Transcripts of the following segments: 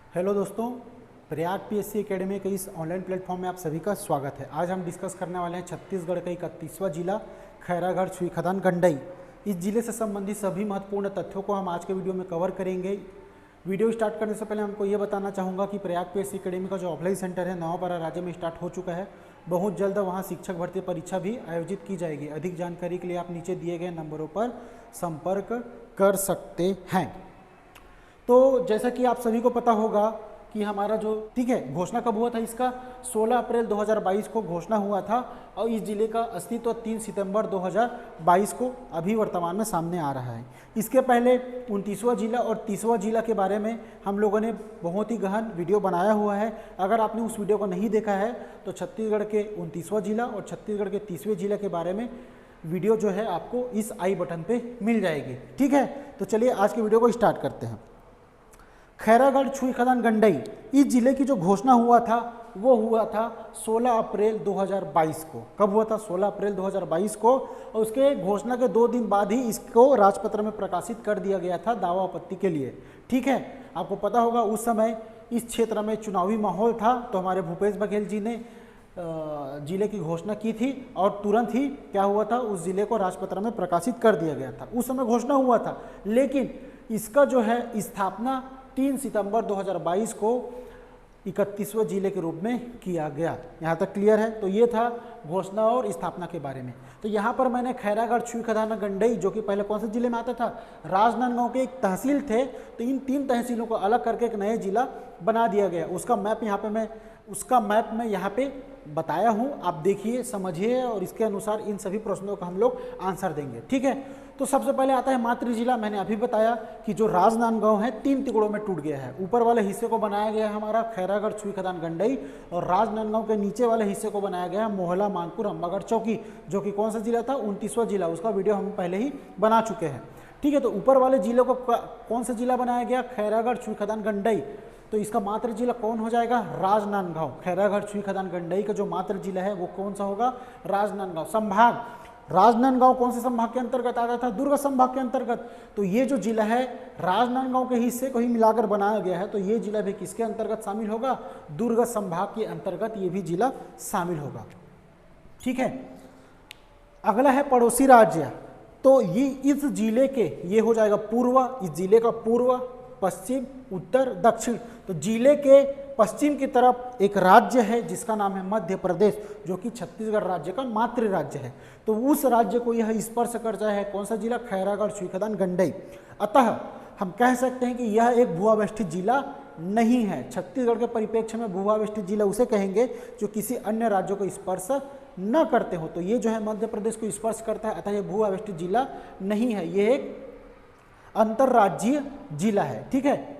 Hello दोस्तों, Prayag PSC academy के इस ऑनलाइन प्लेटफॉर्म में आप सभी का स्वागत है। आज हम डिस्कस करने वाले हैं छत्तीसगढ़ का 31वां जिला खैरागढ़ छुई खदान गंडई। इस जिले से संबंधित सभी महत्वपूर्ण तथ्यों को हम आज के वीडियो में कवर करेंगे। वीडियो स्टार्ट करने से पहले हमको ये बताना चाहूँगा कि प्रयाग पीएससी एकेडमी का जो ऑफलाइन सेंटर है नवापारा राज्य में स्टार्ट हो चुका है। बहुत जल्द वहाँ शिक्षक भर्ती परीक्षा भी आयोजित की जाएगी। अधिक जानकारी के लिए आप नीचे दिए गए नंबरों पर संपर्क कर सकते हैं। तो जैसा कि आप सभी को पता होगा कि हमारा जो घोषणा कब हुआ था, इसका 16 अप्रैल 2022 को घोषणा हुआ था और इस जिले का अस्तित्व 3 सितंबर 2022 को अभी वर्तमान में सामने आ रहा है। इसके पहले 29वां जिला और 30वां जिला के बारे में हम लोगों ने बहुत ही गहन वीडियो बनाया हुआ है। अगर आपने उस वीडियो को नहीं देखा है तो छत्तीसगढ़ के 29वां जिला और छत्तीसगढ़ के 30वें जिला के बारे में वीडियो जो है आपको इस आई बटन पे मिल जाएगी। ठीक है, तो चलिए आज के वीडियो को स्टार्ट करते हैं। खैरागढ़ छुई खदान गंडई, इस जिले की जो घोषणा हुआ था वो हुआ था 16 अप्रैल 2022 को। कब हुआ था? 16 अप्रैल 2022 को। और उसके घोषणा के 2 दिन बाद ही इसको राजपत्र में प्रकाशित कर दिया गया था दावा आपत्ति के लिए। ठीक है, आपको पता होगा उस समय इस क्षेत्र में चुनावी माहौल था, तो हमारे भूपेश बघेल जी ने जिले की घोषणा की थी और तुरंत ही क्या हुआ था, उस जिले को राजपत्र में प्रकाशित कर दिया गया था। उस समय घोषणा हुआ था, लेकिन इसका जो है स्थापना 3 सितंबर 2022 को 31वें जिले के रूप में किया गया। यहाँ तक क्लियर है? तो ये था घोषणा और स्थापना के बारे में। तो यहाँ पर मैंने खैरागढ़ छुई खदान गंडई, जो कि पहले कौन से जिले में आता था, राजनांदगांव के एक तहसील थे, तो इन 3 तहसीलों को अलग करके एक नए जिला बना दिया गया। उसका मैप मैं यहाँ पे बताया हूँ, आप देखिए समझिए और इसके अनुसार इन सभी प्रश्नों का हम लोग आंसर देंगे। ठीक है, तो सबसे पहले आता है मातृ जिला। मैंने अभी बताया कि जो राजनांदगांव है 3 टुकड़ों में टूट गया है। ऊपर वाले हिस्से को बनाया गया है हमारा खैरागढ़ छुई खदान गंडई, और राजनांदगांव के नीचे वाले हिस्से को बनाया गया है मोहला मानपुर अंबागढ़ चौकी, जो कि कौन सा जिला था, 29वां जिला। उसका वीडियो हम पहले ही बना चुके हैं। ठीक है, तो ऊपर वाले जिले को कौन सा जिला बनाया गया, खैरागढ़ छुई खदान गंडई। तो इसका मातृ जिला कौन हो जाएगा, राजनांदगांव। खैरागढ़ छुई खदान गंडई का जो मातृ जिला है वो कौन सा होगा, राजनांदगांव। संभाग, राजनांदगांव कौन से संभाग के अंतर्गत आता था, दुर्ग संभाग के अंतर्गत। तो ये जो जिला है राजनांदगांव के हिस्से को ही मिलाकर बनाया गया है, तो ये जिला भी किसके अंतर्गत शामिल होगा, दुर्ग संभाग के अंतर्गत ये भी जिला शामिल होगा। ठीक है, अगला है पड़ोसी राज्य। तो ये इस जिले के ये हो जाएगा पूर्व, इस जिले का पूर्व, पश्चिम, उत्तर, दक्षिण। तो जिले के पश्चिम की तरफ एक राज्य है जिसका नाम है मध्य प्रदेश, जो कि छत्तीसगढ़ राज्य का मातृ राज्य है। तो उस राज्य को यह स्पर्श करता है कौन सा जिला, खैरागढ़ छुई खदान गंडई। अतः हम कह सकते हैं कि यह एक भूआवेष्टित जिला नहीं है। छत्तीसगढ़ के परिप्रेक्ष्य में भूआवेष्टित जिला उसे कहेंगे जो किसी अन्य राज्यों को स्पर्श न करते हो। तो ये जो है मध्य प्रदेश को स्पर्श करता है, अतः यह भूआवेष्टित जिला नहीं है, ये एक अंतर्राज्यीय जिला है। ठीक है,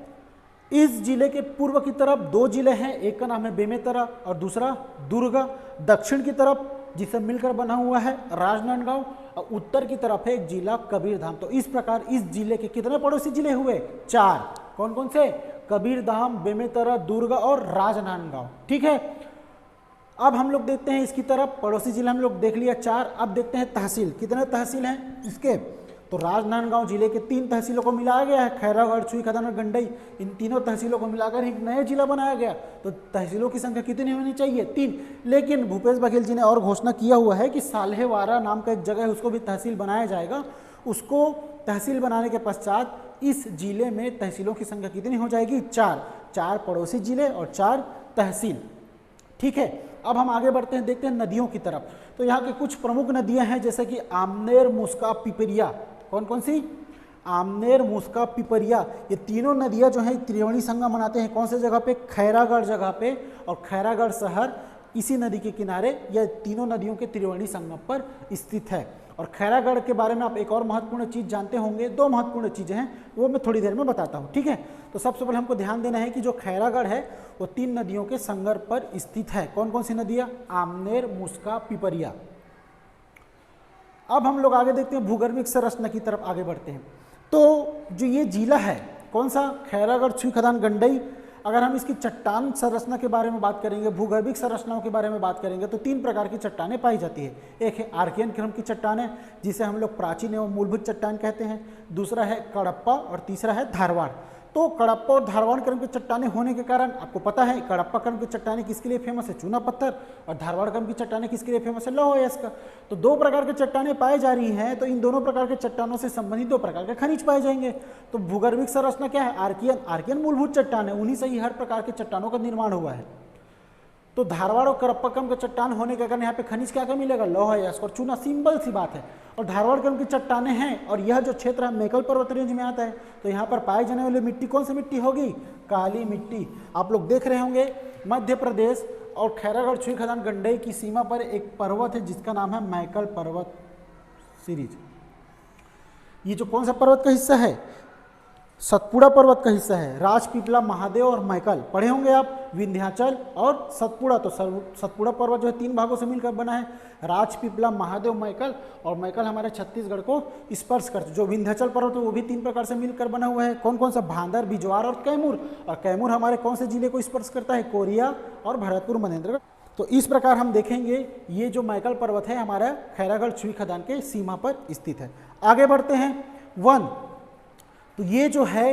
इस जिले के पूर्व की तरफ 2 जिले हैं, एक का नाम है बेमेतरा और दूसरा दुर्ग। दक्षिण की तरफ जिसे मिलकर बना हुआ है राजनांदगांव, और उत्तर की तरफ है एक जिला कबीरधाम। तो इस प्रकार इस जिले के कितने पड़ोसी जिले हुए, 4। कौन कौन से, कबीरधाम, बेमेतरा, दुर्ग और राजनांदगांव। ठीक है, अब हम लोग देखते हैं इसकी तरफ, पड़ोसी जिला हम लोग देख लिया 4। अब देखते हैं तहसील, कितने तहसील हैं इसके। तो राजनांदगांव जिले के 3 तहसीलों को मिलाया गया है, खैरागढ़ छुई खदान और गंडई। इन तीनों तहसीलों को मिलाकर एक नया जिला बनाया गया। तो तहसीलों की संख्या कितनी होनी चाहिए, 3। लेकिन भूपेश बघेल जी ने और घोषणा किया हुआ है कि साल्हेवारा नाम का एक जगह है, उसको भी तहसील बनाया जाएगा। उसको तहसील बनाने के पश्चात इस जिले में तहसीलों की संख्या कितनी हो जाएगी, 4 पड़ोसी जिले और 4 तहसील। ठीक है, अब हम आगे बढ़ते हैं, देखते हैं नदियों की तरफ। तो यहाँ की कुछ प्रमुख नदियाँ हैं, जैसे कि आमनेर, मुस्का, पिपरिया। कौन कौन सी, आमनेर, मुस्का, पिपरिया। ये तीनों नदियाँ जो हैं त्रिवेणी संगम बनाते हैं। कौन से जगह पे, खैरागढ़ जगह पे, और खैरागढ़ शहर इसी नदी के किनारे, यह तीनों नदियों के त्रिवेणी संगम पर स्थित है। और खैरागढ़ के बारे में आप एक और महत्वपूर्ण चीज़ जानते होंगे, 2 महत्वपूर्ण चीज़ें हैं, वो मैं थोड़ी देर में बताता हूँ। ठीक है, तो सबसे पहले हमको ध्यान देना है कि जो खैरागढ़ है वो 3 नदियों के संगम पर स्थित है। कौन कौन सी नदियाँ, आमनेर, मुस्का, पिपरिया। अब हम लोग आगे देखते हैं, भूगर्भिक संरचना की तरफ आगे बढ़ते हैं। तो जो ये जिला है कौन सा, खैरागढ़ छुई खदान गंडई, अगर हम इसकी चट्टान संरचना के बारे में बात करेंगे, भूगर्भिक संरचनाओं के बारे में बात करेंगे, तो 3 प्रकार की चट्टानें पाई जाती है। एक है आर्कियन क्रम की चट्टानें, जिसे हम लोग प्राचीन एवं मूलभूत चट्टान कहते हैं। दूसरा है कडप्पा और तीसरा है धारवाड़। तो कडप्पा और धारवाड़ क्रम की चट्टाने होने के कारण आपको पता है कडप्पा क्रम की चट्टाने किसके लिए फेमस है, चूना पत्थर, और धारवाड़ क्रम की चट्टाने किसके लिए फेमस है, लौह अयस्क का। तो दो प्रकार के चट्टाने पाए जा रही हैं, तो इन दोनों प्रकार के चट्टानों से संबंधित दो प्रकार के खनिज पाए जाएंगे। तो भूगर्भिक संरचना क्या है, आर्कियन। आर्कियन मूलभूत चट्टान है, उन्हीं से ही हर प्रकार के चट्टानों का निर्माण हुआ है। तो धारवाड़ और कडप्पा क्रम के चट्टान होने के कारण यहाँ पे खनिज क्या क्या मिलेगा, लौह अयस्क और चूना, सिंपल सी बात है। और धारवाड़ क्रम की चट्टाने हैं, और यह जो क्षेत्र है मैकल पर्वत रेंज में आता है, तो यहाँ पर पाई जाने वाली मिट्टी कौन सी मिट्टी होगी, काली मिट्टी। आप लोग देख रहे होंगे मध्य प्रदेश और खैरागढ़ छुई खदान गंडई की सीमा पर एक पर्वत है जिसका नाम है मैकल पर्वत सीरीज। ये जो कौन सा पर्वत का हिस्सा है, सतपुड़ा पर्वत का हिस्सा है। राजपीपला, महादेव और मैकल पढ़े होंगे आप, विंध्याचल और सतपुड़ा। तो सतपुड़ा पर्वत जो है 3 भागों से मिलकर बना है, राजपीपला, महादेव, मैकल। और मैकल हमारे छत्तीसगढ़ को स्पर्श करते। जो विंध्याचल पर्वत है वो भी 3 प्रकार से मिलकर बना हुआ है। कौन कौन सा, भांदर, बिजवार और कैमूर। और कैमूर हमारे कौन से जिले को स्पर्श करता है, कोरिया और भरतपुर, मनेन्द्रगढ़। तो इस प्रकार हम देखेंगे ये जो मैकल पर्वत है हमारा खैरागढ़ छुई खदान के सीमा पर स्थित है। आगे बढ़ते हैं। 1, तो ये जो है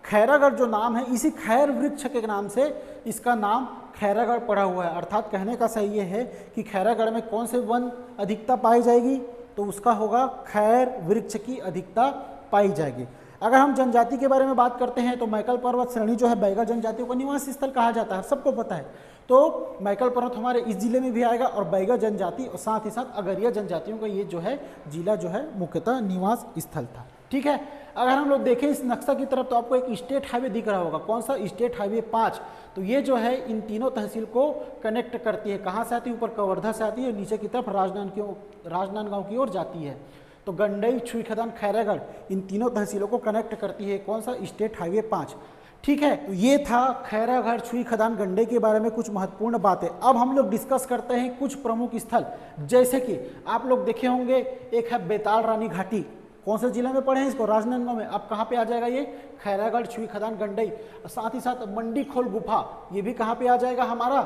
खैरागढ़ जो नाम है, इसी खैर वृक्ष के नाम से इसका नाम खैरागढ़ पड़ा हुआ है। अर्थात कहने का सही ये है कि खैरागढ़ में कौन से वन अधिकता पाई जाएगी, तो उसका होगा खैर वृक्ष की अधिकता पाई जाएगी। अगर हम जनजाति के बारे में बात करते हैं तो मैकल पर्वत श्रेणी जो है बैगा जनजातियों का निवास स्थल कहा जाता है, सबको पता है। तो मैकल पर्वत हमारे इस जिले में भी आएगा, और बैगा जनजाति और साथ ही साथ अगरिया जनजातियों का ये जो है जिला जो है मुख्यतः निवास स्थल था। ठीक है। अगर हम लोग देखें इस नक्शा की तरफ तो आपको एक स्टेट हाईवे दिख रहा होगा। कौन सा, स्टेट हाईवे 5। तो ये जो है इन तीनों तहसील को कनेक्ट करती है। कहाँ से आती है, ऊपर कवर्धा से आती है, नीचे की तरफ राजनांदगांव की ओर जाती है। तो गंडई, छुई खदान, खैरागढ़ इन तीनों तहसीलों को कनेक्ट करती है। कौन सा, स्टेट हाईवे 5। ठीक है। तो ये था खैरागढ़ छुई खदान गंडई के बारे में कुछ महत्वपूर्ण बातें। अब हम लोग डिस्कस करते हैं कुछ प्रमुख स्थल, जैसे कि आप लोग देखे होंगे एक है बेताल रानी घाटी। कौन से जिले में पड़े हैं इसको, राजनांदगांव में। अब कहाँ पे आ जाएगा ये, खैरागढ़ छुई खदान गंडई। साथ ही साथ मंडी खोल गुफा, ये भी कहाँ पे आ जाएगा हमारा,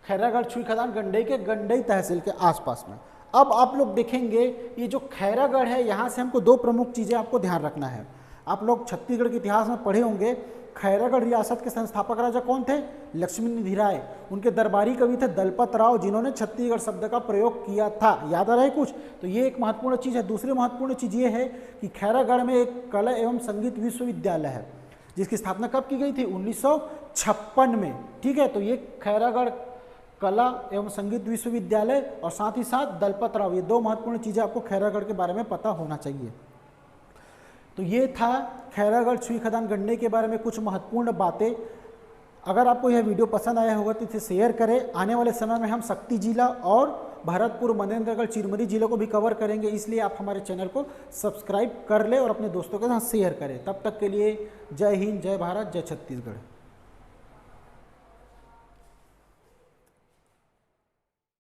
खैरागढ़ छुई खदान गंडई के गंडई तहसील के आसपास में। अब आप लोग देखेंगे ये जो खैरागढ़ है, यहाँ से हमको 2 प्रमुख चीज़ें आपको ध्यान रखना है। आप लोग छत्तीसगढ़ के इतिहास में पढ़े होंगे, खैरागढ़ रियासत के संस्थापक राजा कौन थे, लक्ष्मी राय। उनके दरबारी कवि थे दलपत राव, जिन्होंने छत्तीसगढ़ शब्द का प्रयोग किया था। याद आ रहा है कुछ, तो ये एक महत्वपूर्ण चीज़ है। दूसरी महत्वपूर्ण चीज़ ये है कि खैरागढ़ में एक कला एवं संगीत विश्वविद्यालय है, जिसकी स्थापना कब की गई थी, 1956 में। ठीक है। तो ये खैरागढ़ कला एवं संगीत विश्वविद्यालय और साथ ही साथ दलपत राव, ये 2 महत्वपूर्ण चीज़ें आपको खैरागढ़ के बारे में पता होना चाहिए। तो ये था खैरागढ़ छुई खदान गंडई के बारे में कुछ महत्वपूर्ण बातें। अगर आपको यह वीडियो पसंद आया होगा तो इसे शेयर करें। आने वाले समय में हम शक्ति जिला और भरतपुर, मनेन्द्रगढ़, चिरमिरी जिलों को भी कवर करेंगे, इसलिए आप हमारे चैनल को सब्सक्राइब कर लें और अपने दोस्तों के साथ शेयर करें। तब तक के लिए जय हिंद, जय भारत, जय छत्तीसगढ़।